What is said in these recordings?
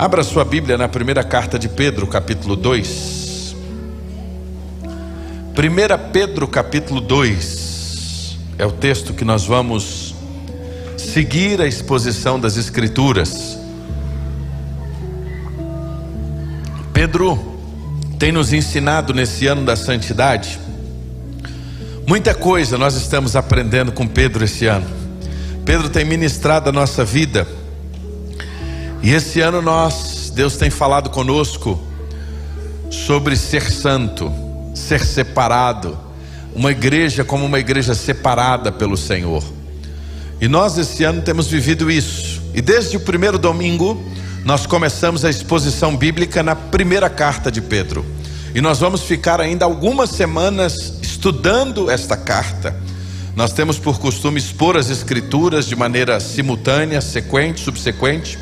Abra sua Bíblia na primeira carta de Pedro, capítulo 2. 1 Pedro, capítulo 2. É o texto que nós vamos seguir a exposição das Escrituras. Pedro tem nos ensinado nesse ano da santidade. Muita coisa nós estamos aprendendo com Pedro esse ano. Pedro tem ministrado a nossa vida. E esse ano Deus tem falado conosco sobre ser santo, ser separado, uma igreja como uma igreja separada pelo Senhor. E nós esse ano temos vivido isso. E desde o primeiro domingo nós começamos a exposição bíblica na primeira carta de Pedro. E nós vamos ficar ainda algumas semanas estudando esta carta. Nós temos por costume expor as Escrituras de maneira simultânea, sequente, subsequente.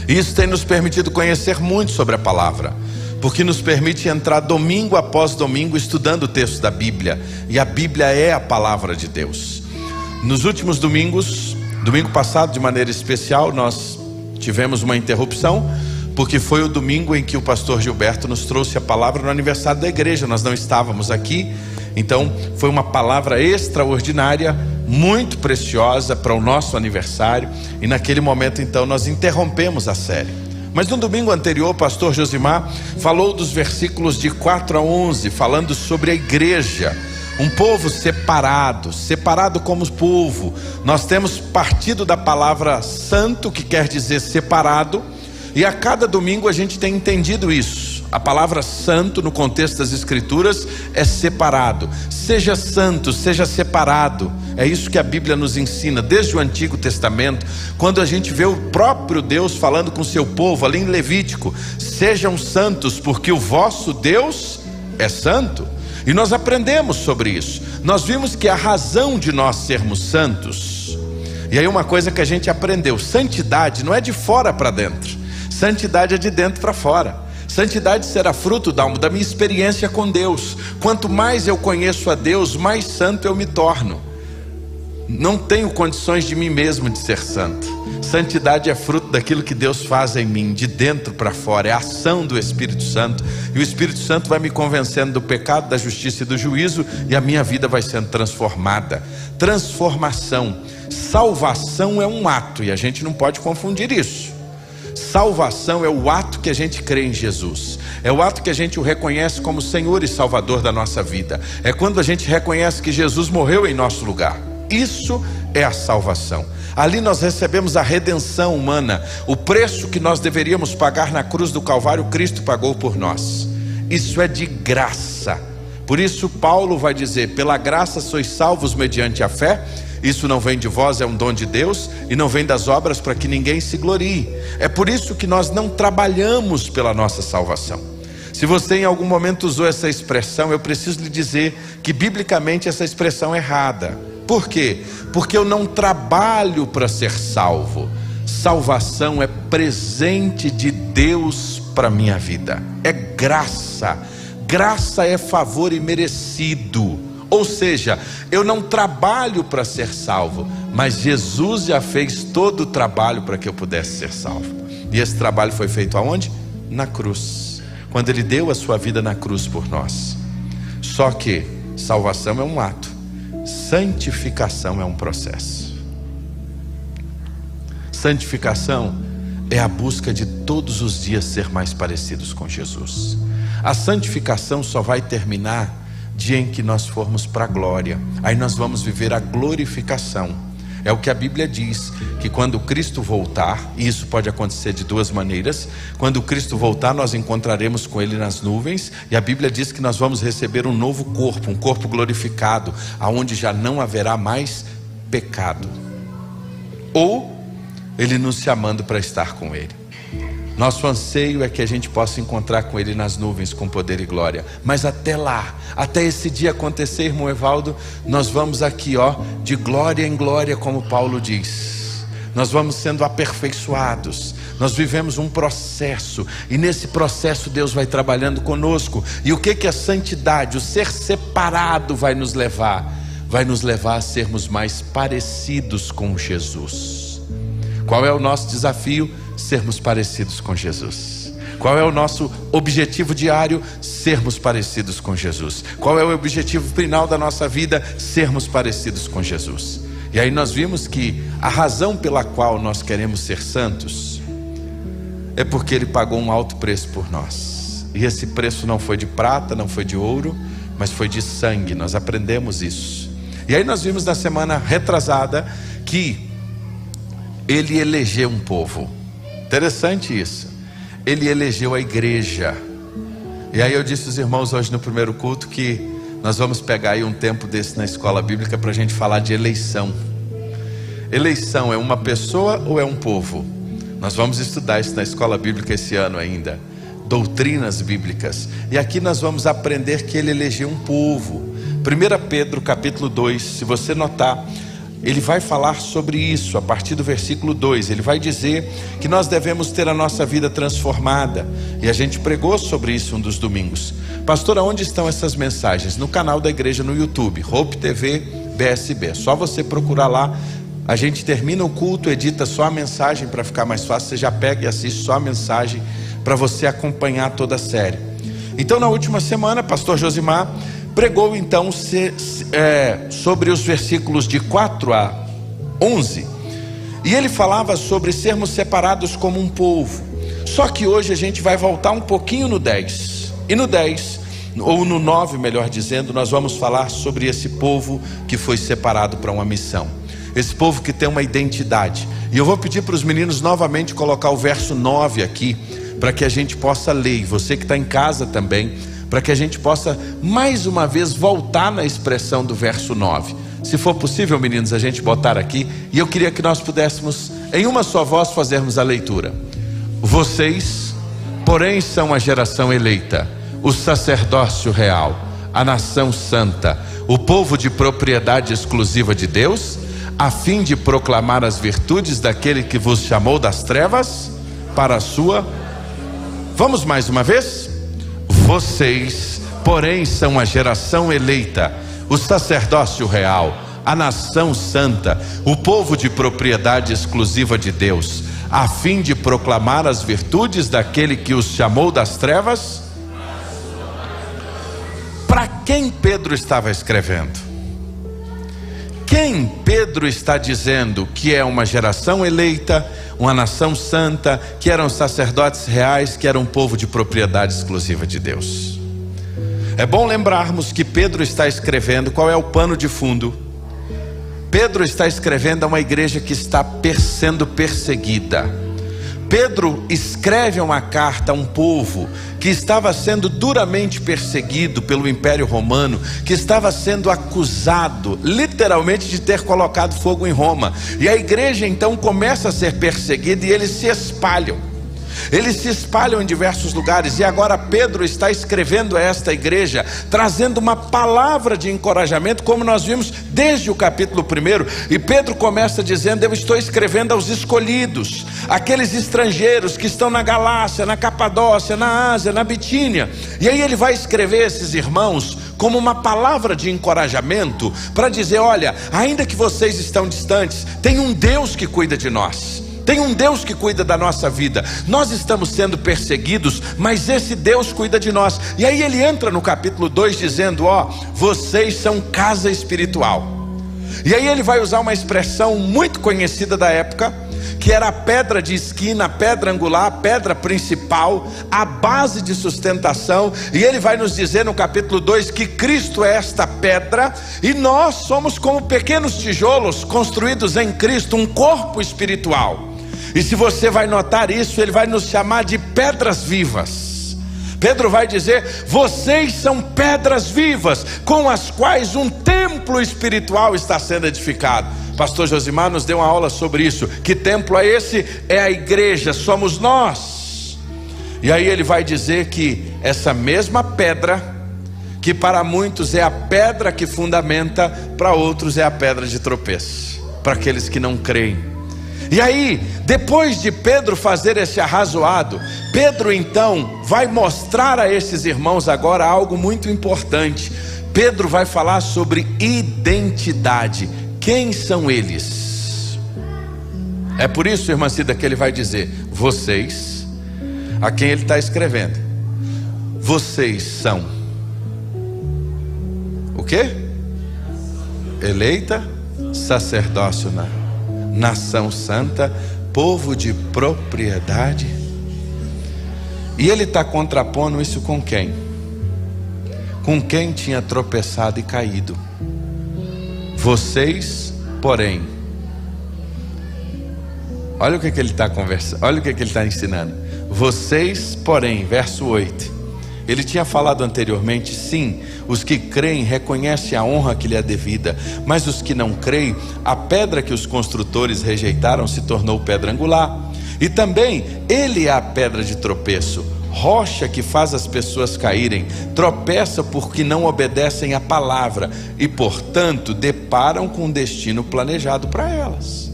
Isso tem nos permitido conhecer muito sobre a palavra, porque nos permite entrar domingo após domingo estudando o texto da Bíblia. E a Bíblia é a palavra de Deus. Nos últimos domingos, domingo passado de maneira especial, nós tivemos uma interrupção, porque foi o domingo em que o pastor Gilberto nos trouxe a palavra no aniversário da igreja. Nós não estávamos aqui, então foi uma palavra extraordinária, muito preciosa para o nosso aniversário. E naquele momento então nós interrompemos a série. Mas no domingo anterior o pastor Josimar falou dos versículos de 4 a 11, falando sobre a igreja, um povo separado como povo. Nós temos partido da palavra santo, que quer dizer separado, e a cada domingo a gente tem entendido isso. A palavra santo no contexto das Escrituras é separado. Seja santo, seja separado. É isso que a Bíblia nos ensina desde o Antigo Testamento, quando a gente vê o próprio Deus falando com o seu povo ali em Levítico: sejam santos porque o vosso Deus é santo. E nós aprendemos sobre isso. Nós vimos que a razão de nós sermos santos, e aí uma coisa que a gente aprendeu: santidade não é de fora para dentro, santidade é de dentro para fora. Santidade será fruto da minha experiência com Deus. Quanto mais eu conheço a Deus, mais santo eu me torno. Não tenho condições de mim mesmo de ser santo. Santidade é fruto daquilo que Deus faz em mim, de dentro para fora. É a ação do Espírito Santo. E o Espírito Santo vai me convencendo do pecado, da justiça e do juízo, e a minha vida vai sendo transformada. Transformação. Salvação é um ato, e a gente não pode confundir isso. Salvação é o ato que a gente crê em Jesus. É o ato que a gente o reconhece como Senhor e Salvador da nossa vida. É quando a gente reconhece que Jesus morreu em nosso lugar. Isso é a salvação. Ali nós recebemos a redenção humana. O preço que nós deveríamos pagar na cruz do Calvário, Cristo pagou por nós. Isso é de graça. Por isso Paulo vai dizer: pela graça sois salvos mediante a fé. Isso não vem de vós, é um dom de Deus, e não vem das obras para que ninguém se glorie. É por isso que nós não trabalhamos pela nossa salvação. Se você em algum momento usou essa expressão, eu preciso lhe dizer que biblicamente essa expressão é errada. Por quê? Porque eu não trabalho para ser salvo. Salvação é presente de Deus para a minha vida. É graça. Graça é favor imerecido. Ou seja, eu não trabalho para ser salvo, mas Jesus já fez todo o trabalho para que eu pudesse ser salvo. E esse trabalho foi feito aonde? Na cruz. Quando Ele deu a sua vida na cruz por nós. Só que salvação é um ato, santificação é um processo. Santificação é a busca de todos os dias ser mais parecidos com Jesus. A santificação só vai terminar dia em que nós formos para a glória. Aí nós vamos viver a glorificação. É o que a Bíblia diz, que quando Cristo voltar, e isso pode acontecer de duas maneiras: quando Cristo voltar, nós encontraremos com Ele nas nuvens, e a Bíblia diz que nós vamos receber um novo corpo, um corpo glorificado, aonde já não haverá mais pecado. Ou Ele nos chamando para estar com Ele. Nosso anseio é que a gente possa encontrar com Ele nas nuvens com poder e glória. Mas até lá, até esse dia acontecer, irmão Evaldo, nós vamos aqui, de glória em glória, como Paulo diz. Nós vamos sendo aperfeiçoados. Nós vivemos um processo, e nesse processo Deus vai trabalhando conosco. E o que a santidade, o ser separado vai nos levar? Vai nos levar a sermos mais parecidos com Jesus. Qual é o nosso desafio? Sermos parecidos com Jesus. Qual é o nosso objetivo diário? Sermos parecidos com Jesus. Qual é o objetivo final da nossa vida? Sermos parecidos com Jesus. E aí nós vimos que a razão pela qual nós queremos ser santos é porque Ele pagou um alto preço por nós. E esse preço não foi de prata, não foi de ouro, mas foi de sangue. Nós aprendemos isso. E aí nós vimos na semana retrasada que Ele elegeu um povo. Interessante isso. Ele elegeu a igreja. E aí eu disse aos irmãos hoje no primeiro culto que nós vamos pegar aí um tempo desse na escola bíblica para a gente falar de eleição. Eleição é uma pessoa ou é um povo? Nós vamos estudar isso na escola bíblica esse ano ainda. Doutrinas bíblicas. E aqui nós vamos aprender que Ele elegeu um povo. 1 Pedro capítulo 2, se você notar, ele vai falar sobre isso a partir do versículo 2. Ele vai dizer que nós devemos ter a nossa vida transformada. E a gente pregou sobre isso um dos domingos. Pastor, aonde estão essas mensagens? No canal da igreja no YouTube, Hope TV BSB. Só você procurar lá. A gente termina o culto, edita só a mensagem para ficar mais fácil. Você já pega e assiste só a mensagem para você acompanhar toda a série. Então na última semana, pastor Josimar pregou então sobre os versículos de 4 a 11. E ele falava sobre sermos separados como um povo. Só que hoje a gente vai voltar um pouquinho no 10. E no 10, ou no 9 melhor dizendo, nós vamos falar sobre esse povo que foi separado para uma missão. Esse povo que tem uma identidade. E eu vou pedir para os meninos novamente colocar o verso 9 aqui, para que a gente possa ler. E você que está em casa também, para que a gente possa mais uma vez voltar na expressão do verso 9. Se for possível, meninos, a gente botar aqui. E eu queria que nós pudéssemos em uma só voz fazermos a leitura. Vocês, porém, são a geração eleita, o sacerdócio real, a nação santa, o povo de propriedade exclusiva de Deus, a fim de proclamar as virtudes daquele que vos chamou das trevas para a sua. Vamos mais uma vez? Vocês, porém, são a geração eleita, o sacerdócio real, a nação santa, o povo de propriedade exclusiva de Deus, a fim de proclamar as virtudes daquele que os chamou das trevas. Para quem Pedro estava escrevendo? Quem Pedro está dizendo que é uma geração eleita, uma nação santa, que eram sacerdotes reais, que eram um povo de propriedade exclusiva de Deus? É bom lembrarmos que Pedro está escrevendo, qual é o pano de fundo? Pedro está escrevendo a uma igreja que está sendo perseguida. Pedro escreve uma carta a um povo que estava sendo duramente perseguido pelo Império Romano, que estava sendo acusado literalmente de ter colocado fogo em Roma. E a igreja então começa a ser perseguida e eles se espalham. Eles se espalham em diversos lugares. E agora Pedro está escrevendo a esta igreja, trazendo uma palavra de encorajamento, como nós vimos desde o capítulo 1. E Pedro começa dizendo: eu estou escrevendo aos escolhidos, aqueles estrangeiros que estão na Galácia, na Capadócia, na Ásia, na Bitínia. E aí ele vai escrever esses irmãos como uma palavra de encorajamento, para dizer: olha, ainda que vocês estão distantes, tem um Deus que cuida de nós. Tem um Deus que cuida da nossa vida. Nós estamos sendo perseguidos, mas esse Deus cuida de nós. E aí ele entra no capítulo 2 dizendo: ó, vocês são casa espiritual. E aí ele vai usar uma expressão muito conhecida da época, que era a pedra de esquina, a pedra angular, a pedra principal, a base de sustentação. E ele vai nos dizer no capítulo 2 que Cristo é esta pedra, e nós somos como pequenos tijolos construídos em Cristo, um corpo espiritual. E se você vai notar isso, ele vai nos chamar de pedras vivas. Pedro vai dizer: vocês são pedras vivas, com as quais um templo espiritual está sendo edificado. Pastor Josimar nos deu uma aula sobre isso. Que templo é esse? É a igreja, somos nós. E aí ele vai dizer que essa mesma pedra, que para muitos é a pedra que fundamenta, para outros é a pedra de tropeço, para aqueles que não creem. E aí, depois de Pedro fazer esse arrazoado, Pedro então vai mostrar a esses irmãos agora algo muito importante. Pedro vai falar sobre identidade. Quem são eles? É por isso, irmã Cida, que ele vai dizer: vocês, a quem ele está escrevendo, vocês são o quê? Eleita, sacerdócio, nação santa, povo de propriedade. E ele está contrapondo isso com quem? Com quem tinha tropeçado e caído. Vocês, porém, olha o que ele está conversando, olha o que ele está ensinando. Vocês, porém, verso 8. Ele tinha falado anteriormente: sim, os que creem reconhecem a honra que lhe é devida, mas os que não creem, a pedra que os construtores rejeitaram se tornou pedra angular. E também ele é a pedra de tropeço, rocha que faz as pessoas caírem, tropeça porque não obedecem à palavra e, portanto, deparam com um destino planejado para elas.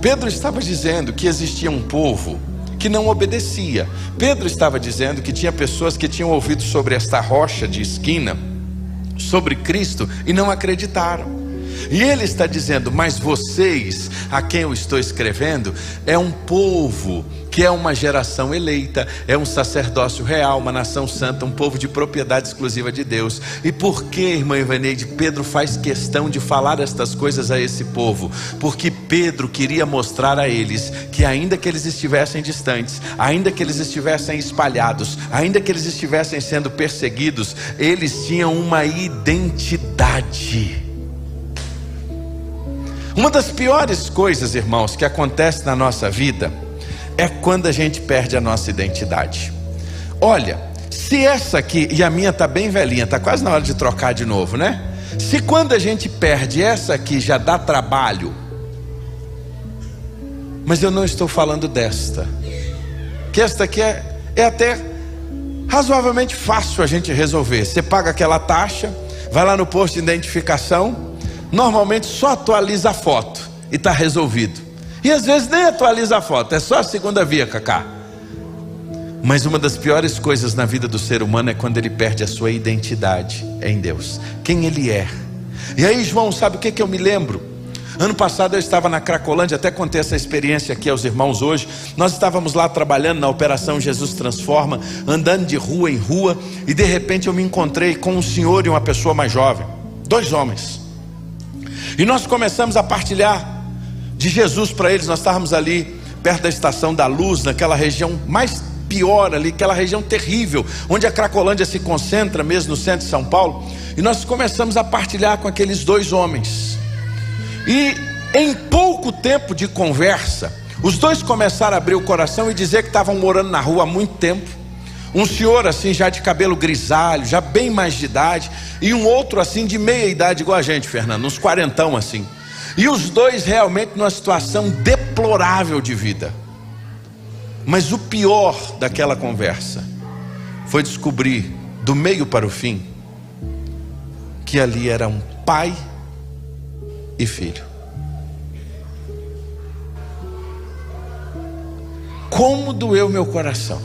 Pedro estava dizendo que existia um povo que não obedecia. Pedro estava dizendo que tinha pessoas que tinham ouvido sobre esta rocha de esquina, sobre Cristo, e não acreditaram. E ele está dizendo: mas vocês, a quem eu estou escrevendo, é um povo que é uma geração eleita, é um sacerdócio real, uma nação santa, um povo de propriedade exclusiva de Deus. E por que, irmã Ivaneide, Pedro faz questão de falar estas coisas a esse povo? Porque Pedro queria mostrar a eles que, ainda que eles estivessem distantes, ainda que eles estivessem espalhados, ainda que eles estivessem sendo perseguidos, eles tinham uma identidade. Uma das piores coisas, irmãos, que acontece na nossa vida é quando a gente perde a nossa identidade. Olha, se essa aqui, e a minha está bem velhinha, está quase na hora de trocar de novo, né? Se quando a gente perde essa aqui já dá trabalho, mas eu não estou falando desta, que esta aqui é até razoavelmente fácil a gente resolver. Você paga aquela taxa, vai lá no posto de identificação, normalmente só atualiza a foto e está resolvido. E às vezes nem atualiza a foto, é só a segunda via, Cacá. Mas uma das piores coisas na vida do ser humano é quando ele perde a sua identidade em Deus, quem ele é. E aí, João, sabe o que eu me lembro? Ano passado eu estava na Cracolândia, até contei essa experiência aqui aos irmãos hoje. Nós estávamos lá trabalhando na operação Jesus Transforma, andando de rua em rua, e de repente eu me encontrei com um senhor e uma pessoa mais jovem, 2 homens. E nós começamos a partilhar de Jesus para eles. Nós estávamos ali perto da Estação da Luz, naquela região mais pior ali, aquela região terrível, onde a Cracolândia se concentra mesmo, no centro de São Paulo. E nós começamos a partilhar com aqueles 2 homens. E em pouco tempo de conversa, os 2 começaram a abrir o coração e dizer que estavam morando na rua há muito tempo. Um senhor assim já de cabelo grisalho, já bem mais de idade, e um outro assim de meia idade, igual a gente, Fernando, uns 40 assim. E os 2 realmente numa situação deplorável de vida. Mas o pior daquela conversa foi descobrir, do meio para o fim, que ali era um pai e filho. Como doeu meu coração.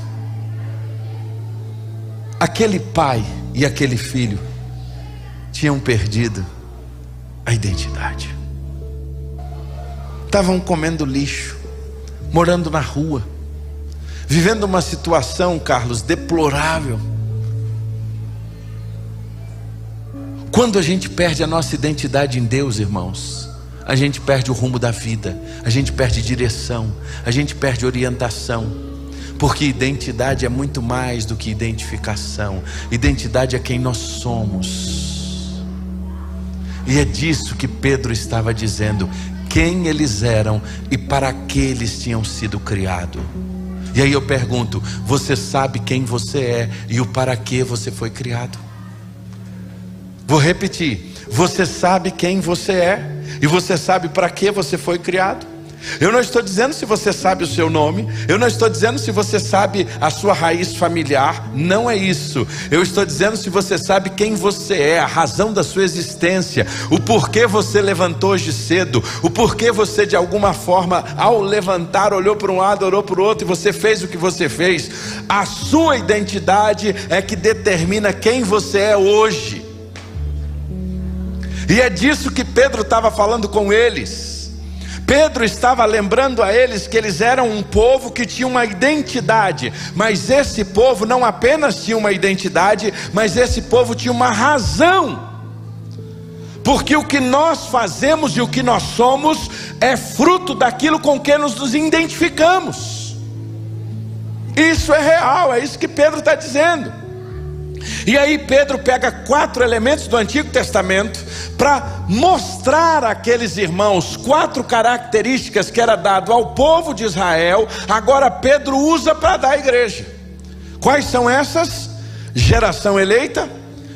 Aquele pai e aquele filho tinham perdido a identidade. Estavam comendo lixo, morando na rua, vivendo uma situação, Carlos, deplorável. Quando a gente perde a nossa identidade em Deus, irmãos, a gente perde o rumo da vida, a gente perde direção, a gente perde orientação. Porque identidade é muito mais do que identificação. Identidade é quem nós somos. E é disso que Pedro estava dizendo, quem eles eram e para que eles tinham sido criados. E aí eu pergunto, você sabe quem você é e o para que você foi criado? Vou repetir, você sabe quem você é e você sabe para que você foi criado? Eu não estou dizendo se você sabe o seu nome, eu não estou dizendo se você sabe a sua raiz familiar, não é isso. Eu estou dizendo se você sabe quem você é, a razão da sua existência, o porquê você levantou hoje cedo, o porquê você de alguma forma ao levantar olhou para um lado, olhou para o outro e você fez o que você fez. A sua identidade é que determina quem você é hoje. E é disso que Pedro estava falando com eles. Pedro estava lembrando a eles que eles eram um povo que tinha uma identidade, mas esse povo não apenas tinha uma identidade, mas esse povo tinha uma razão. Porque o que nós fazemos e o que nós somos é fruto daquilo com que nos identificamos. Isso é real, é isso que Pedro está dizendo. E aí Pedro pega 4 elementos do Antigo Testamento para mostrar àqueles irmãos 4 características que era dado ao povo de Israel. Agora Pedro usa para dar à igreja. Quais são essas? Geração eleita,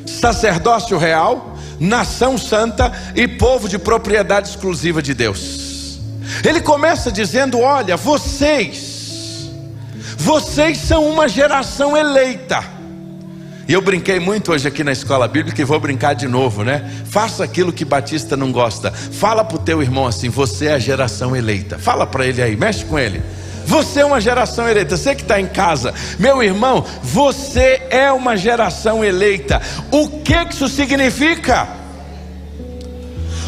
sacerdócio real, nação santa e povo de propriedade exclusiva de Deus. Ele começa dizendo: olha, vocês são uma geração eleita. E eu brinquei muito hoje aqui na escola bíblica e vou brincar de novo, né? Faça aquilo que Batista não gosta. Fala para o teu irmão assim: você é a geração eleita. Fala para ele aí, mexe com ele. Você é uma geração eleita. Você que está em casa, meu irmão, você é uma geração eleita. O que isso significa?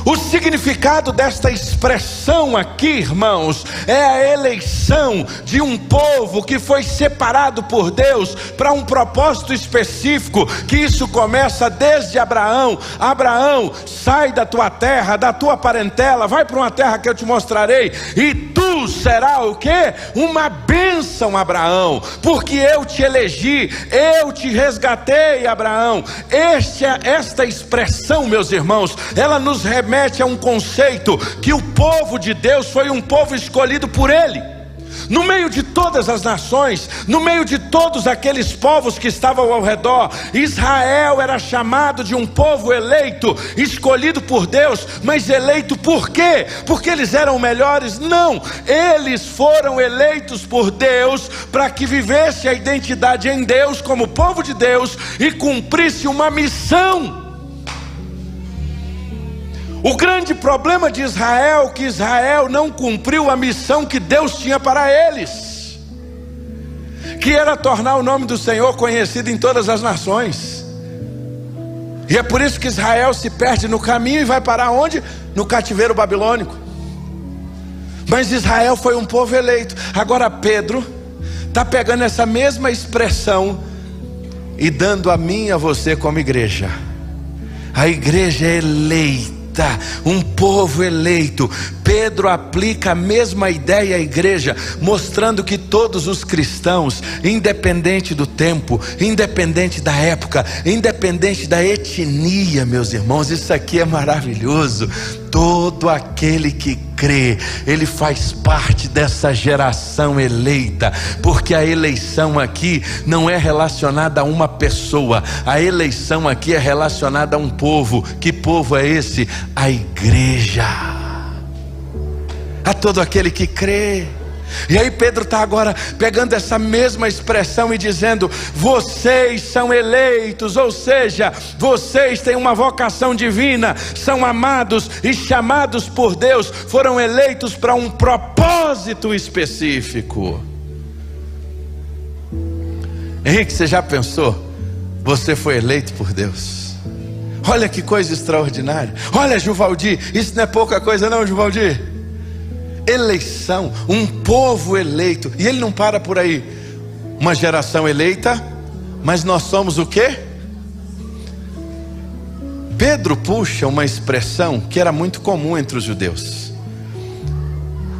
O significado desta expressão aqui, irmãos, é a eleição de um povo que foi separado por Deus para um propósito específico, que isso começa desde Abraão. Abraão, sai da tua terra, da tua parentela, vai para uma terra que eu te mostrarei, e tu será o quê? Uma bênção, Abraão, porque eu te elegi, eu te resgatei, Abraão. Esta expressão, meus irmãos, ela nos remete a um conceito que o povo de Deus foi um povo escolhido por Ele. No meio de todas as nações, no meio de todos aqueles povos que estavam ao redor, Israel era chamado de um povo eleito, escolhido por Deus. Mas eleito por quê? Porque eles eram melhores? Não, eles foram eleitos por Deus para que vivesse a identidade em Deus como povo de Deus e cumprisse uma missão. O grande problema de Israel é que Israel não cumpriu a missão que Deus tinha para eles, que era tornar o nome do Senhor conhecido em todas as nações. E é por isso que Israel se perde no caminho e vai parar onde? No cativeiro babilônico. Mas Israel foi um povo eleito. Agora Pedro está pegando essa mesma expressão e dando a mim e a você como igreja. A igreja é eleita, um povo eleito. Pedro aplica a mesma ideia à igreja, mostrando que todos os cristãos, independente do tempo, independente da época, independente da etnia, meus irmãos, isso aqui é maravilhoso. Todo aquele que crê, ele faz parte dessa geração eleita, porque a eleição aqui não é relacionada a uma pessoa, a eleição aqui é relacionada a um povo. Que povo é esse? A igreja, a todo aquele que crê. E aí Pedro está agora pegando essa mesma expressão e dizendo: vocês são eleitos, ou seja, vocês têm uma vocação divina, são amados e chamados por Deus, foram eleitos para um propósito específico. Henrique, você já pensou? Você foi eleito por Deus. Olha que coisa extraordinária. Olha, Juvaldir, isso não é pouca coisa não, Juvaldir. Eleição, um povo eleito. E ele não para por aí. Uma geração eleita, mas nós somos o quê? Pedro puxa uma expressão que era muito comum entre os judeus.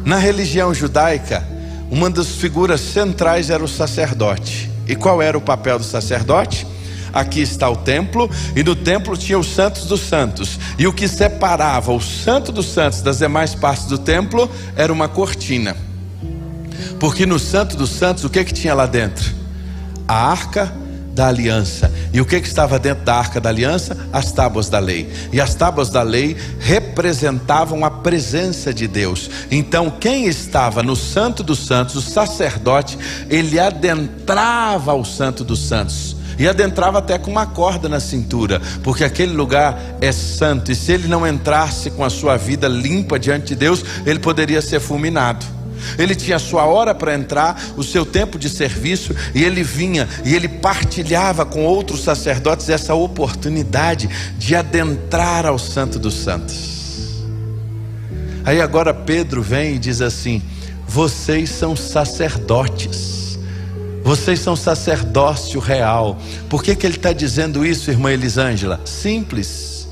Na religião judaica, uma das figuras centrais era o sacerdote. E qual era o papel do sacerdote? Aqui está o templo, e no templo tinha os santos dos santos, e o que separava o santo dos santos das demais partes do templo era uma cortina, porque no santo dos santos o que tinha lá dentro? A arca da aliança. E o que estava dentro da arca da aliança? As tábuas da lei. E as tábuas da lei representavam a presença de Deus. Então quem estava no santo dos santos, o sacerdote, ele adentrava ao santo dos santos, e adentrava até com uma corda na cintura, porque aquele lugar é santo, e se ele não entrasse com a sua vida limpa diante de Deus, ele poderia ser fulminado. Ele tinha a sua hora para entrar, o seu tempo de serviço, e ele vinha e ele partilhava com outros sacerdotes essa oportunidade de adentrar ao santo dos santos. Aí agora Pedro vem e diz assim: vocês são sacerdotes, vocês são sacerdócio real. Por que ele está dizendo isso, irmã Elisângela? Simples,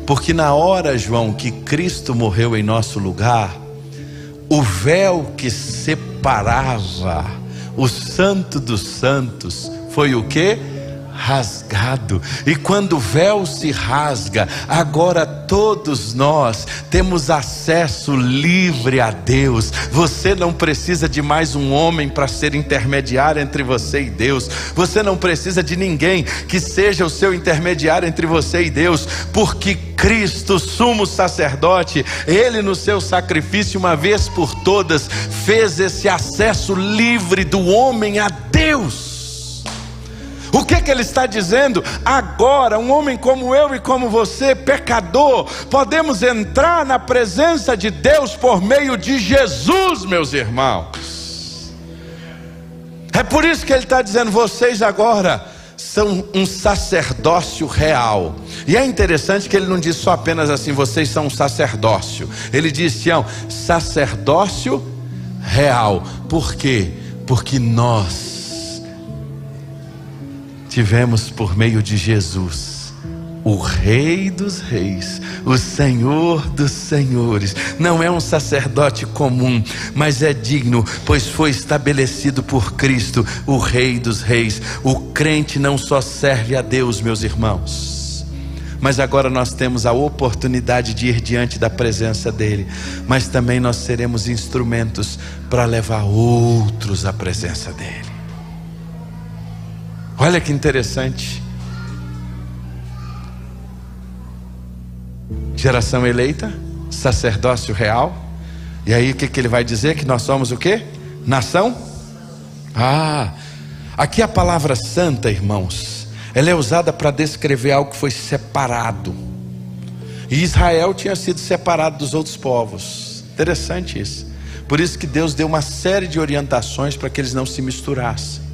porque na hora, João, que Cristo morreu em nosso lugar, o véu que separava o santo dos santos foi o quê? Rasgado. E quando o véu se rasga, agora todos nós temos acesso livre a Deus. Você não precisa de mais um homem para ser intermediário entre você e Deus. Você não precisa de ninguém que seja o seu intermediário entre você e Deus, porque Cristo, sumo sacerdote, Ele no seu sacrifício uma vez por todas fez esse acesso livre do homem a Deus. O que ele está dizendo? Agora, um homem como eu e como você, pecador, podemos entrar na presença de Deus por meio de Jesus, meus irmãos. É por isso que ele está dizendo: vocês agora são um sacerdócio real. E é interessante que ele não diz só apenas assim: vocês são um sacerdócio. Ele diz, Tião, sacerdócio real. Por quê? Porque nós tivemos por meio de Jesus o Rei dos Reis, o Senhor dos Senhores. Não é um sacerdote comum, mas é digno, pois foi estabelecido por Cristo, o Rei dos Reis. O crente não só serve a Deus, meus irmãos, mas agora nós temos a oportunidade de ir diante da presença dele, mas também nós seremos instrumentos para levar outros à presença dele. Olha que interessante. Geração eleita, sacerdócio real. E aí o que ele vai dizer? Que nós somos o quê? Nação? Aqui a palavra santa, irmãos, ela é usada para descrever algo que foi separado. E Israel tinha sido separado dos outros povos. Interessante isso. Por isso que Deus deu uma série de orientações para que eles não se misturassem.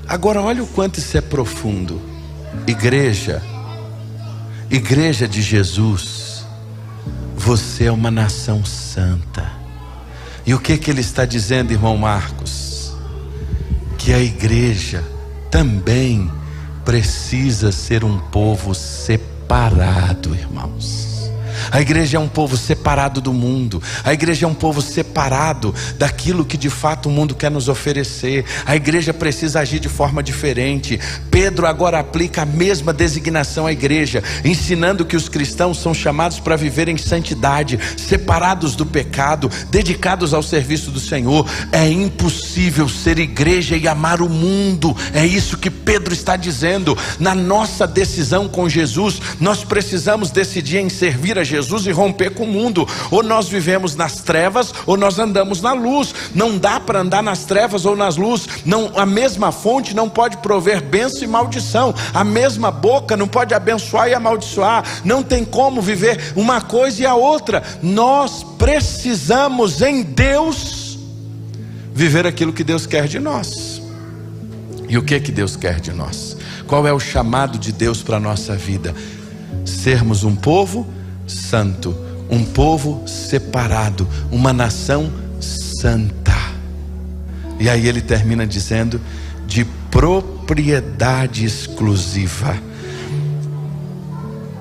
Agora olha o quanto isso é profundo. Igreja de Jesus, você é uma nação santa. E o que ele está dizendo, irmão Marcos? Que a igreja também precisa ser um povo separado, irmãos. A igreja é um povo separado do mundo. A igreja é um povo separado daquilo que de fato o mundo quer nos oferecer. A igreja precisa agir de forma diferente. Pedro agora aplica a mesma designação à igreja, ensinando que os cristãos são chamados para viver em santidade, separados do pecado, dedicados ao serviço do Senhor. É impossível ser igreja e amar o mundo. É isso que Pedro está dizendo. Na nossa decisão com Jesus, nós precisamos decidir em servir a Jesus e romper com o mundo. Ou nós vivemos nas trevas, ou nós andamos na luz. Não dá para andar nas trevas ou nas luzes. Não, a mesma fonte não pode prover bênção e maldição. A mesma boca não pode abençoar e amaldiçoar. Não tem como viver uma coisa e a outra. Nós precisamos em Deus viver aquilo que Deus quer de nós. E o que Deus quer de nós? Qual é o chamado de Deus para a nossa vida? Sermos um povo santo, um povo separado, uma nação santa. E aí ele termina dizendo: de propriedade exclusiva.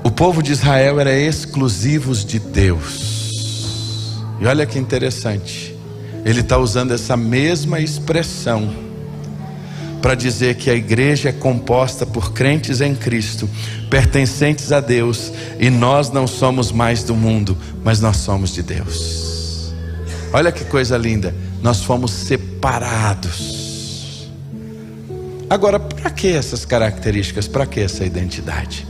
O povo de Israel era exclusivos de Deus. E olha que interessante, ele está usando essa mesma expressão para dizer que a igreja é composta por crentes em Cristo, pertencentes a Deus, e nós não somos mais do mundo, mas nós somos de Deus. Olha que coisa linda, nós fomos separados. Agora, para que essas características? Para que essa identidade?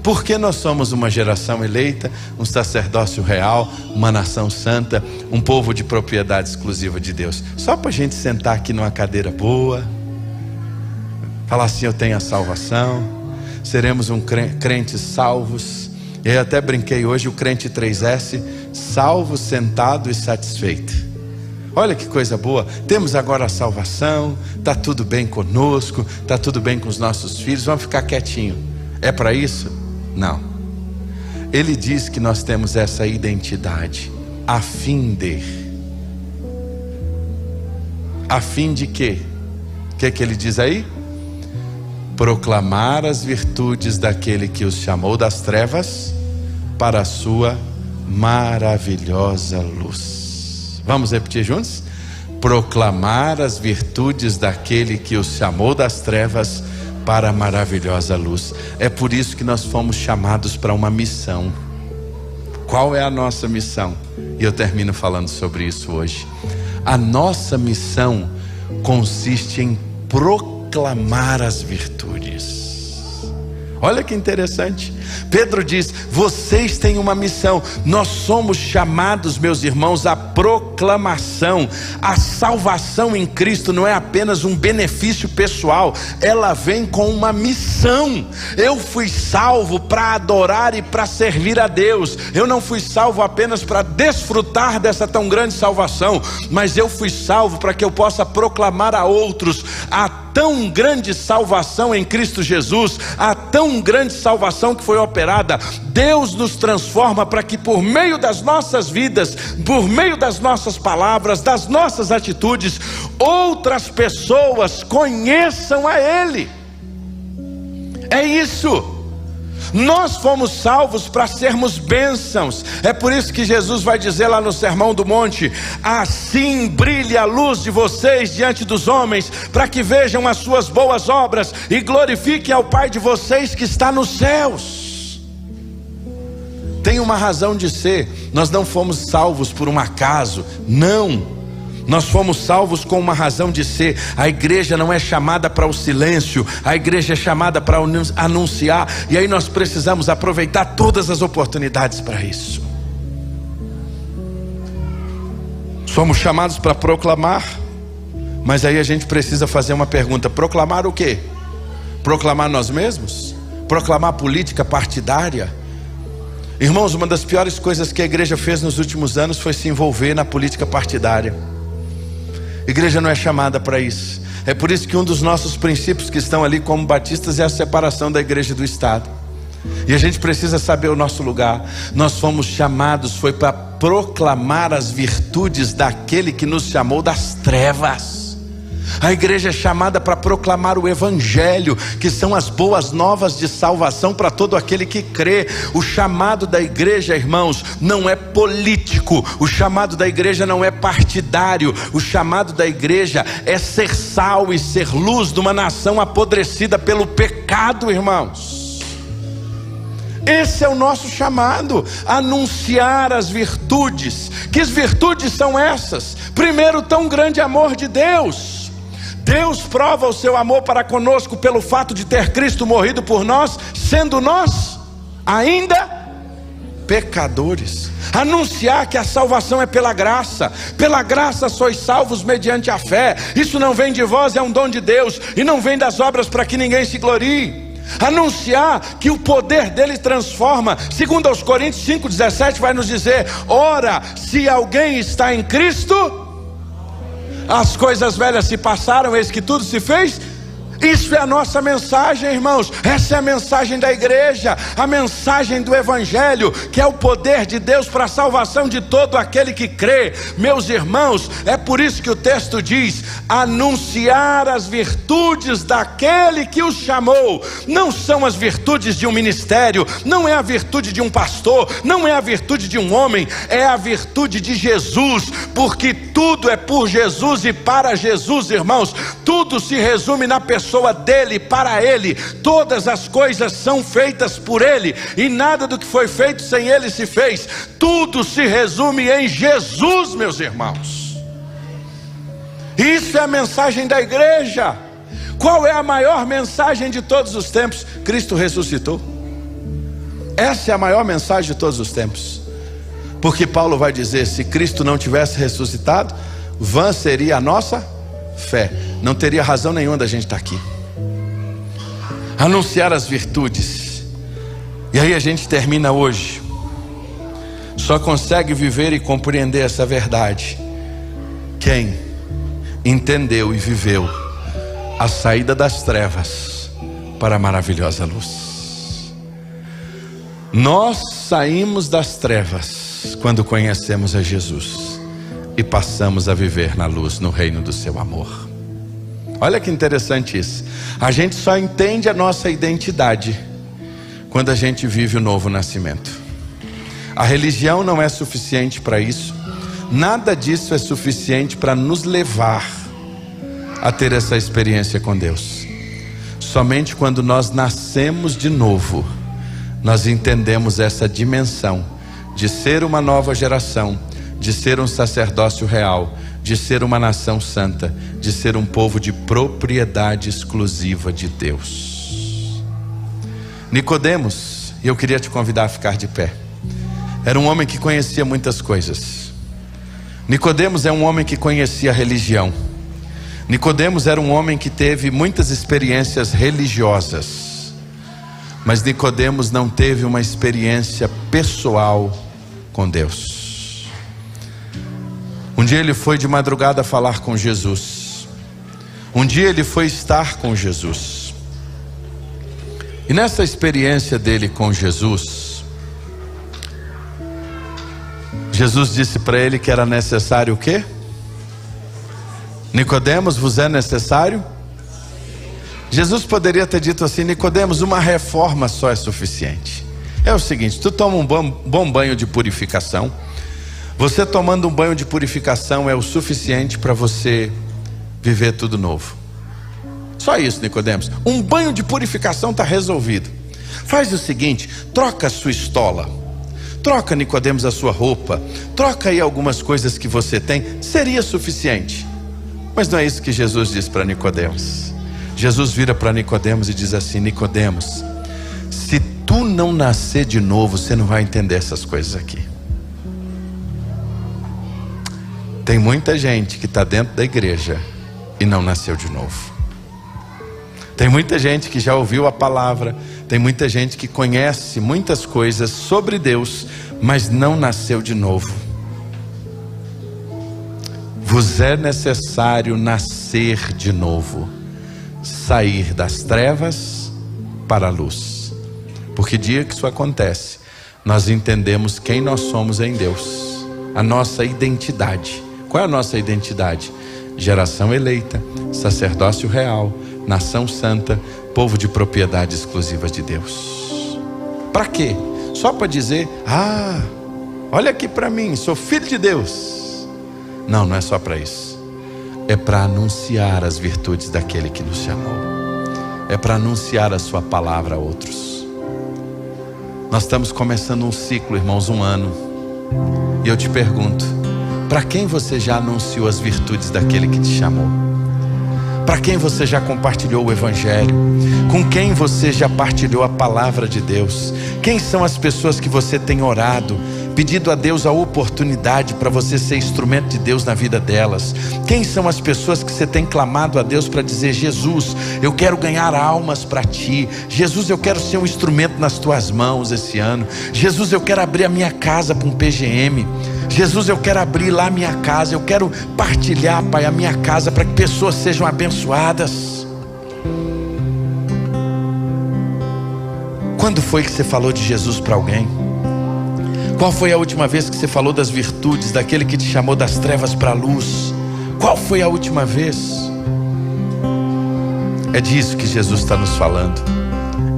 Porque nós somos uma geração eleita, um sacerdócio real, uma nação santa, um povo de propriedade exclusiva de Deus. Só para a gente sentar aqui numa cadeira boa, falar assim: eu tenho a salvação, seremos um crentes salvos. E eu até brinquei hoje, o crente 3S, salvo, sentado e satisfeito. Olha que coisa boa, temos agora a salvação, está tudo bem conosco, está tudo bem com os nossos filhos, vamos ficar quietinho. É para isso? Não. Ele diz que nós temos essa identidade, a fim de quê? O que ele diz aí? Proclamar as virtudes daquele que os chamou das trevas para a sua maravilhosa luz. Vamos repetir juntos? Proclamar as virtudes daquele que os chamou das trevas para a maravilhosa luz. É por isso que nós fomos chamados para uma missão. Qual é a nossa missão? E eu termino falando sobre isso hoje. A nossa missão consiste em proclamar as virtudes. Olha que interessante. Pedro diz: vocês têm uma missão. Nós somos chamados, meus irmãos, à proclamação. A salvação em Cristo não é apenas um benefício pessoal, ela vem com uma missão. Eu fui salvo para adorar e para servir a Deus. Eu não fui salvo apenas para desfrutar dessa tão grande salvação, mas eu fui salvo para que eu possa proclamar a outros a tão grande salvação em Cristo Jesus, a tão grande salvação que foi operada. Deus nos transforma para que por meio das nossas vidas, por meio das nossas palavras, das nossas atitudes, outras pessoas conheçam a Ele. É isso. Nós fomos salvos para sermos bênçãos. É por isso que Jesus vai dizer lá no Sermão do Monte: assim brilhe a luz de vocês diante dos homens, para que vejam as suas boas obras e glorifiquem ao Pai de vocês que está nos céus. Tem uma razão de ser. Nós não fomos salvos por um acaso, não. Nós fomos salvos com uma razão de ser. A igreja não é chamada para o silêncio, a igreja é chamada para anunciar. E aí nós precisamos aproveitar todas as oportunidades para isso. Somos chamados para proclamar, mas aí a gente precisa fazer uma pergunta: proclamar o quê? Proclamar nós mesmos? Proclamar política partidária? Irmãos, uma das piores coisas que a igreja fez nos últimos anos foi se envolver na política partidária. A igreja não é chamada para isso. É por isso que um dos nossos princípios que estão ali como batistas é a separação da igreja do Estado. E a gente precisa saber o nosso lugar. Nós fomos chamados, foi para proclamar as virtudes daquele que nos chamou das trevas. A igreja é chamada para proclamar o Evangelho, que são as boas novas de salvação para todo aquele que crê. O chamado da igreja, irmãos, não é político. O chamado da igreja não é partidário. O chamado da igreja é ser sal e ser luz de uma nação apodrecida pelo pecado, irmãos. Esse é o nosso chamado, anunciar as virtudes. Que virtudes são essas? Primeiro, tão grande amor de Deus. Deus prova o seu amor para conosco pelo fato de ter Cristo morrido por nós, sendo nós ainda pecadores. Anunciar que a salvação é pela graça sois salvos mediante a fé. Isso não vem de vós, é um dom de Deus, e não vem das obras para que ninguém se glorie. Anunciar que o poder dele transforma. Segundo aos Coríntios 5,17 vai nos dizer: ora, se alguém está em Cristo, as coisas velhas se passaram, eis que tudo se fez. Isso é a nossa mensagem, irmãos. Essa é a mensagem da igreja, a mensagem do Evangelho, que é o poder de Deus para a salvação de todo aquele que crê. Meus irmãos, é por isso que o texto diz: anunciar as virtudes daquele que os chamou. Não são as virtudes de um ministério, não é a virtude de um pastor, não é a virtude de um homem, é a virtude de Jesus, porque tudo é por Jesus e para Jesus, irmãos. Tudo se resume na pessoa dele, para ele. Todas as coisas são feitas por ele, e nada do que foi feito sem ele se fez. Tudo se resume em Jesus, meus irmãos. Isso é a mensagem da igreja. Qual é a maior mensagem de todos os tempos? Cristo ressuscitou. Essa é a maior mensagem de todos os tempos. Porque Paulo vai dizer: se Cristo não tivesse ressuscitado, vã seria a nossa fé. Não teria razão nenhuma da gente estar aqui. Anunciar as virtudes. E aí a gente termina hoje. Só consegue viver e compreender essa verdade quem entendeu e viveu a saída das trevas para a maravilhosa luz. Nós saímos das trevas quando conhecemos a Jesus e passamos a viver na luz, no reino do seu amor. Olha que interessante isso. A gente só entende a nossa identidade quando a gente vive o novo nascimento. A religião não é suficiente para isso. Nada disso é suficiente para nos levar a ter essa experiência com Deus. Somente quando nós nascemos de novo, nós entendemos essa dimensão de ser uma nova geração, de ser um sacerdócio real, de ser uma nação santa, de ser um povo de propriedade exclusiva de Deus. Nicodemos, e eu queria te convidar a ficar de pé, era um homem que conhecia muitas coisas. Nicodemos é um homem que conhecia a religião. Nicodemos era um homem que teve muitas experiências religiosas, mas Nicodemos não teve uma experiência pessoal com Deus. Um dia ele foi de madrugada falar com Jesus. Um dia ele foi estar com Jesus. E nessa experiência dele com Jesus, Jesus disse para ele que era necessário o quê? Nicodemos, vos é necessário? Jesus poderia ter dito assim: Nicodemos, uma reforma só é suficiente. É o seguinte, tu toma um bom banho de purificação. Você tomando um banho de purificação é o suficiente para você viver tudo novo. Só isso, Nicodemos. Um banho de purificação está resolvido. Faz o seguinte, troca a sua estola. Troca, Nicodemos, a sua roupa. Troca aí algumas coisas que você tem. Seria suficiente. Mas não é isso que Jesus diz para Nicodemos. Jesus vira para Nicodemos e diz assim: Nicodemos, se tu não nascer de novo, você não vai entender essas coisas aqui. Tem muita gente que está dentro da igreja e não nasceu de novo. Tem muita gente que já ouviu a palavra, tem muita gente que conhece muitas coisas sobre Deus, mas não nasceu de novo. Vos é necessário nascer de novo, sair das trevas para a luz. Porque dia que isso acontece, nós entendemos quem nós somos em Deus, a nossa identidade. Qual é a nossa identidade? Geração eleita, sacerdócio real, nação santa, povo de propriedade exclusiva de Deus. Para quê? Só para dizer: ah, olha aqui para mim, sou filho de Deus. Não, não é só para isso. É para anunciar as virtudes daquele que nos chamou. É para anunciar a sua palavra a outros. Nós estamos começando um ciclo, irmãos, um ano. E eu te pergunto, para quem você já anunciou as virtudes daquele que te chamou? Para quem você já compartilhou o evangelho? Com quem você já partilhou a palavra de Deus? Quem são as pessoas que você tem orado, pedido a Deus a oportunidade para você ser instrumento de Deus na vida delas? Quem são as pessoas que você tem clamado a Deus para dizer: Jesus, eu quero ganhar almas para ti. Jesus, eu quero ser um instrumento nas tuas mãos esse ano. Jesus, eu quero abrir a minha casa para um PGM. Jesus, eu quero abrir lá a minha casa. Eu quero partilhar, Pai, a minha casa para que pessoas sejam abençoadas. Quando foi que você falou de Jesus para alguém? Qual foi a última vez que você falou das virtudes daquele que te chamou das trevas para a luz? Qual foi a última vez? É disso que Jesus está nos falando.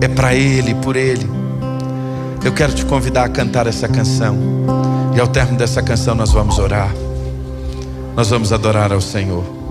É para Ele, por Ele. Eu quero te convidar a cantar essa canção. E ao término dessa canção nós vamos orar. Nós vamos adorar ao Senhor.